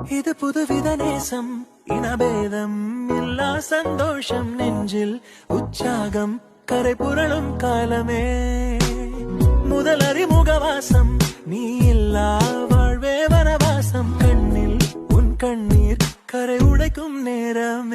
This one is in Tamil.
இது புதுவித நேசம், இனபேதம் இல்லா சந்தோஷம், நெஞ்சில் உற்சாகம் கரை புரளும் காலமே. முதல் அறிமுகவாசம், நீ இல்லா வாழ்வே வனவாசம், கண்ணில் உன் கண்ணீர் கரை உடைக்கும் நேரமே.